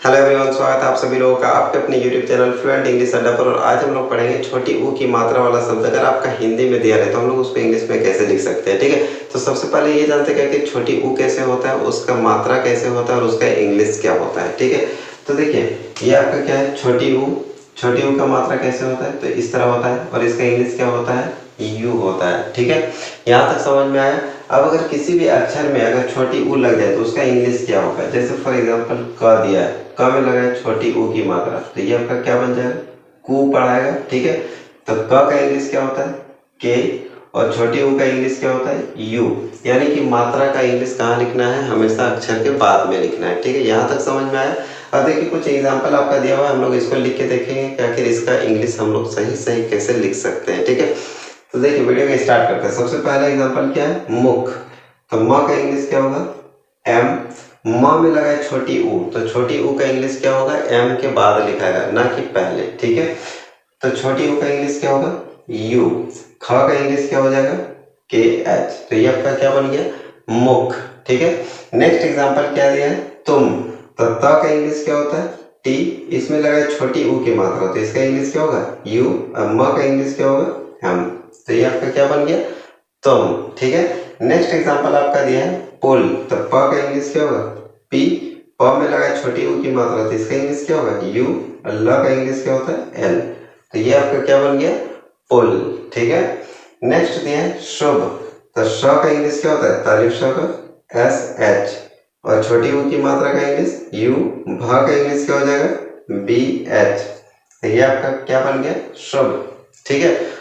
Hello everyone, स्वागत है आप सभी लोगों का आपके अपने YouTube चैनल फ्लुएंट इंग्लिश अड्डा पर। और आज हम लोग पढ़ेंगे छोटी ऊ की मात्रा वाला शब्द। अगर आपका हिंदी में दिया रहे तो हम लोग उसको इंग्लिश में कैसे लिख सकते हैं, ठीक है। तो सबसे पहले ये जानते हैं कि छोटी ऊ कैसे होता है, उसका मात्रा कैसे होता है और उसका इंग्लिश क्या होता है, ठीक है। तो देखिए, ये आपका क्या है, छोटी ऊ का मात्रा कैसे होता है, तो इस तरह होता है। और इसका इंग्लिश क्या होता है, यू होता है, ठीक है। यहाँ तक समझ में आया। अब अगर किसी भी अक्षर में अगर छोटी ऊ लग जाए तो उसका इंग्लिश क्या होगा। जैसे फॉर एग्जांपल क दिया है, क में लगा है छोटी ऊ की मात्रा, तो ये आपका क्या बन जाएगा, कू पढ़ाएगा, ठीक है। तो क का इंग्लिश क्या होता है, के, और छोटी ऊ का इंग्लिश क्या होता है, यू। यानी कि मात्रा का इंग्लिश कहाँ लिखना है, हमेशा अक्षर के बाद में लिखना है, ठीक है। यहाँ तक समझ में आया। अब देखिए, कुछ एग्जाम्पल आपका दिया हुआ है, हम लोग इसको लिख के देखेंगे कि आखिर इसका इंग्लिश हम लोग सही सही कैसे लिख सकते हैं, ठीक है। तो देखिए, वीडियो को स्टार्ट करते हैं। सबसे पहला एग्जांपल क्या है, मुख। तो म का इंग्लिश क्या होगा, एम। म में लगा है छोटी ऊ, तो छोटी ऊ का इंग्लिश क्या होगा, एम के बाद लिखाएगा, ना कि पहले, ठीक है। तो छोटी ऊ का इंग्लिश क्या होगा, यू। ख का इंग्लिश क्या हो जाएगा, के एच। तो ये आपका क्या बन गया, मुख, ठीक है। नेक्स्ट एग्जांपल क्या दिया है, तुम। तो त का इंग्लिश क्या होता है, टी। इसमें लगा है छोटी ऊ की मात्रा, तो इसका इंग्लिश क्या होगा, यू। अब म का इंग्लिश क्या होगा, हम। तो ये आपका क्या बन गया, तुम, ठीक है। नेक्स्ट एग्जांपल आपका दिया है पुल। तो प का इंग्लिश क्या होगा, पी। प में लगा है छोटी ऊ की मात्रा, तो इसका इंग्लिश क्या होगा, यू। और ल का इंग्लिश क्या होता है, एल। तो ये आपका क्या बन गया, पुल, ठीक है। नेक्स्ट दिया है शुभ। तो श का इंग्लिश क्या होता है, तारीफ श का, एस एच। और छोटी ऊ की मात्रा का इंग्लिश यू। भ का इंग्लिश क्या हो जाएगा, बी एच। तो ये आपका क्या बन गया, शुभ, ठीक है।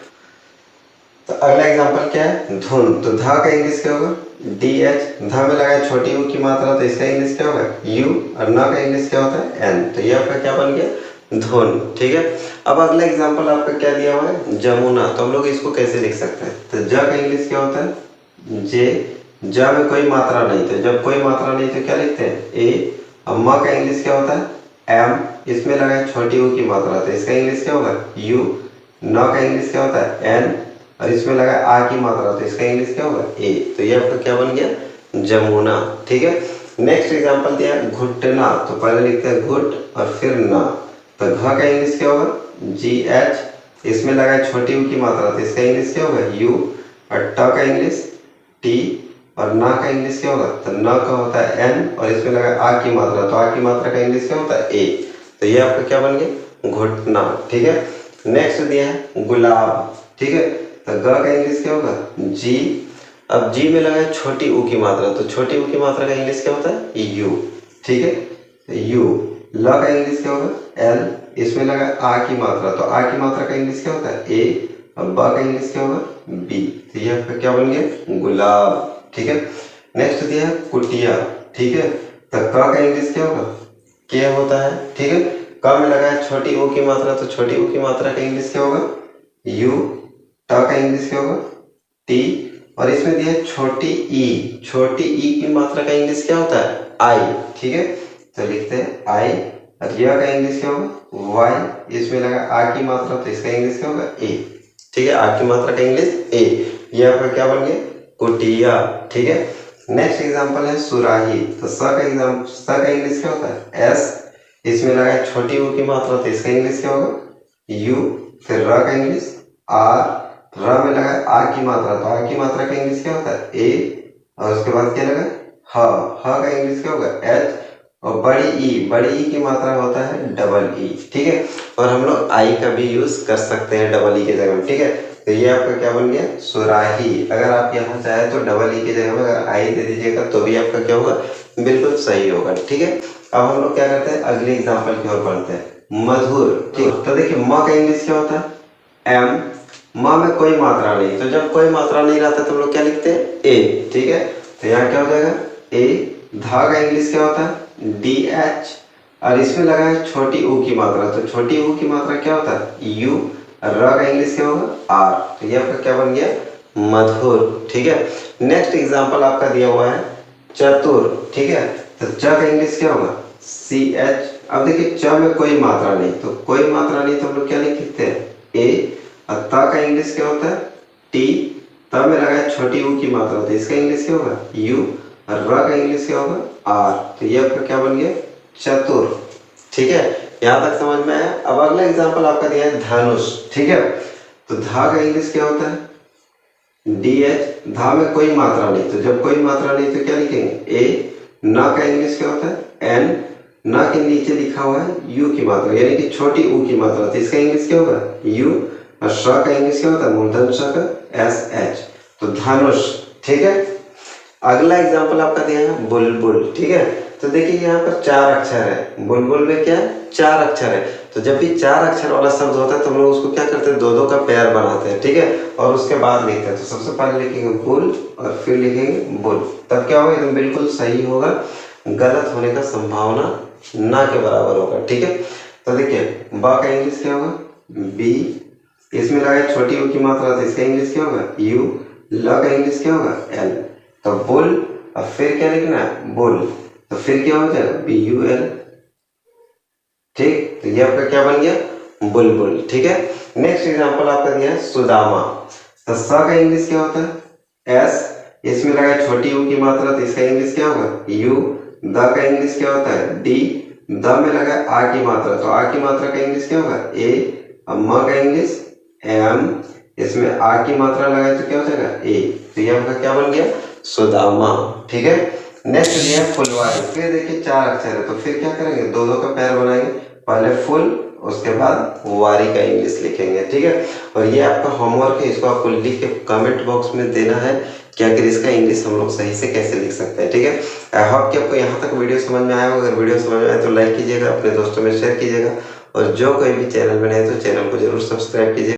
तो अगला एग्जांपल क्या है, धुन। तो धा का इंग्लिश क्या होगा, डी एच। धा में लगा है छोटी ऊ की मात्रा, तो इसका इंग्लिश क्या होगा, यू। और न का इंग्लिश क्या होता है, एन। तो ये आपका क्या बन गया, धुन, ठीक है। अब अगला एग्जांपल आपका क्या दिया हुआ है, जमुना। तो हम लोग इसको कैसे लिख सकते हैं, तो ज का इंग्लिश क्या होता है, जे। ज में कोई मात्रा नहीं, तो जब कोई मात्रा नहीं तो क्या लिखते हैं, ए। और म का इंग्लिश क्या होता है, एम। इसमें लगा है छोटी ऊ की मात्रा, तो इसका इंग्लिश क्या होगा, यू। न का इंग्लिश क्या होता है, एन। और इसमें लगा आ की मात्रा, तो इसका इंग्लिश क्या होगा, ए। तो ये आपका क्या बन गया, जमुना, ठीक है। नेक्स्ट एग्जांपल दिया घुटना। तो पहले लिखते हैं घुट और फिर ना। तो घ का इंग्लिश क्या होगा, जी एच। इसमें लगा है छोटी ऊ की मात्रा, तो इसका इंग्लिश क्या होगा, यू। और ट का इंग्लिश टी। और ना का इंग्लिश क्या होगा, तो न का होता है एन। और इसमें लगा आ की मात्रा, तो आ की मात्रा का इंग्लिश क्या होता है, ए। तो ये आपका क्या बन गया, घुटना, ठीक है। नेक्स्ट दिया है गुलाब, ठीक है। तो ग का इंग्लिश क्या होगा, जी। अब जी में लगा है छोटी ऊ की मात्रा, तो छोटी ऊ की मात्रा का इंग्लिश क्या होता है, यू, ठीक है, यू। ल का इंग्लिश क्या होगा, एल। इसमें लगा आ की मात्रा, तो आ की मात्रा का इंग्लिश क्या होता है, ए। और ब का इंग्लिश क्या होगा, बी। तो ये आपका क्या बन गया, गुलाब, ठीक है। नेक्स्ट दिया है कुटिया, ठीक है। तो क का इंग्लिश क्या होगा, के होता है, ठीक है। क में लगा है छोटी ऊ की मात्रा, तो छोटी ऊ की मात्रा का इंग्लिश क्या होगा, यू। ट का इंग्लिश क्या होगा, टी। और इसमें दिया है छोटी ई। छोटी ई की मात्रा का इंग्लिश क्या होता है, आई, ठीक है। तो लिखते हैं आई। और य का इंग्लिश क्या होगा, वाई। इसमें लगा आ की मात्रा, तो इसका इंग्लिश क्या होगा, ए, ठीक है। आ की मात्रा का इंग्लिश ए। ये आपका क्या बन गया, कुटिया, ठीक है। नेक्स्ट एग्जांपल है सुराही। तो स का इंग्लिश क्या होता है, एस। इसमें लगा है छोटी ऊ की मात्रा, तो इसका इंग्लिश क्या होगा, यू। फिर र का इंग्लिश आर। र में लगा है आ की मात्रा, तो आ की मात्रा का इंग्लिश क्या होता है, ए। और उसके बाद क्या लगा, ह। ह का इंग्लिश क्या होगा, एच। और बड़ी ई की मात्रा होता है डबल ई, ठीक है। और हम लोग आई का भी यूज कर सकते हैं डबल ई के जगह में, ठीक है। तो ये आपका क्या बन गया, सुराही। अगर आप यहाँ चाहे तो डबल ई की जगह में अगर आई दे दीजिएगा तो भी आपका क्या होगा, बिल्कुल सही होगा, ठीक है। अब हम लोग क्या करते हैं, अगले एग्जाम्पल की ओर बढ़ते हैं, मधुर, ठीक। तो देखिए, म का इंग्लिश क्या होता है, एम। माँ में कोई मात्रा नहीं, तो जब कोई मात्रा नहीं रहता तो हम लोग क्या लिखते हैं, ए, ठीक है। तो यहाँ क्या हो जाएगा, ए। धा का इंग्लिश क्या होता है, डी एच। और इसमें लगा है छोटी ऊ की मात्रा, तो छोटी ऊ की मात्रा क्या होता है, यू। र का इंग्लिश क्या होगा, आर। तो ये आपका क्या बन गया, मधुर, ठीक है। नेक्स्ट एग्जाम्पल आपका दिया हुआ है चतुर, ठीक है। तो च का इंग्लिश क्या होगा, सी एच। अब देखिए, च में कोई मात्रा नहीं, तो कोई मात्रा नहीं तो हम लोग क्या लिखते हैं, ए। और त का इंग्लिश क्या होता है, टी। त में लगा है छोटी ऊ की मात्रा, तो इसका इंग्लिश क्या होगा, यू। और र का इंग्लिश क्या होगा, आर। तो ये आपका क्या बन गया, चतुर, ठीक है, यहाँ तक समझ में आया। अब अगला एग्जांपल आपका दिया है धनुष, ठीक है। तो धा का इंग्लिश क्या होता है? DH। धा में कोई मात्रा नहीं, तो जब कोई मात्रा नहीं तो क्या लिखेंगे? A। ना का इंग्लिश क्या होता है? N। ना के नीचे लिखा हुआ है U की मात्रा, यानी कि छोटी U की मात्रा, तो इसका इंग्लिश क्या होगा? U। और श का इंग्लिश क्या होता है? मूर्धन श का SH। तो धनुष, ठीक है। अगला एग्जाम्पल आपका दिया है बुलबुल, ठीक है। तो देखिए यहाँ पर 4 अक्षर है, बुलबुल में क्या है? 4 अक्षर है। तो जब भी 4 अक्षर वाला शब्द होता है तो हम लोग उसको क्या करते हैं? दो दो का पेयर बनाते हैं, ठीक है, और उसके बाद लिखते हैं। तो सबसे पहले लिखेंगे बुल और फिर लिखेंगे बुल, तब क्या होगा? एकदम बिल्कुल सही होगा, गलत होने का संभावना ना के बराबर होगा, ठीक है। तो देखिए बा का इंग्लिश क्या होगा? बी। इसमें लगा छोटी u की मात्रा, तो इसका इंग्लिश क्या होगा? U। ल का इंग्लिश क्या होगा? L। तो बुल और फिर क्या लिखना है? बुल, तो फिर क्या हो जाएगा? BUL, ठीक। तो ये आपका क्या बन गया? बुलबुल, ठीक है। नेक्स्ट एग्जांपल आपका दिया है सुदामा। तो स का इंग्लिश क्या होता है? S। इसमें लगा छोटी u की मात्रा, तो इसका इंग्लिश क्या होगा? U। द का इंग्लिश क्या होता है? D। द में लगा आ की मात्रा, तो आ की मात्रा का इंग्लिश क्या होगा? A। और म का इंग्लिश M। इसमें आ की मात्रा लगाए तो क्या हो जाएगा? A। तो ये आपका क्या बन गया? सुदामा, ठीक है। नेक्स्ट दिया है फुलवारी। फिर देखिए 4 अक्षर है, तो फिर क्या करेंगे? दो दो का पैर बनाएंगे, पहले फुल उसके बाद वारी का इंग्लिश लिखेंगे, ठीक है। और ये आपका होमवर्क है, इसको आपको लिख के कमेंट बॉक्स में देना है कि आखिर इसका इंग्लिश हम लोग सही से कैसे लिख सकते हैं, ठीक है। आई होप कि आपको यहाँ तक वीडियो समझ में आया हो। अगर वीडियो समझ में आए तो लाइक कीजिएगा, अपने दोस्तों में शेयर कीजिएगा, और जो कोई भी चैनल में नए तो चैनल को जरूर सब्सक्राइब कीजिए।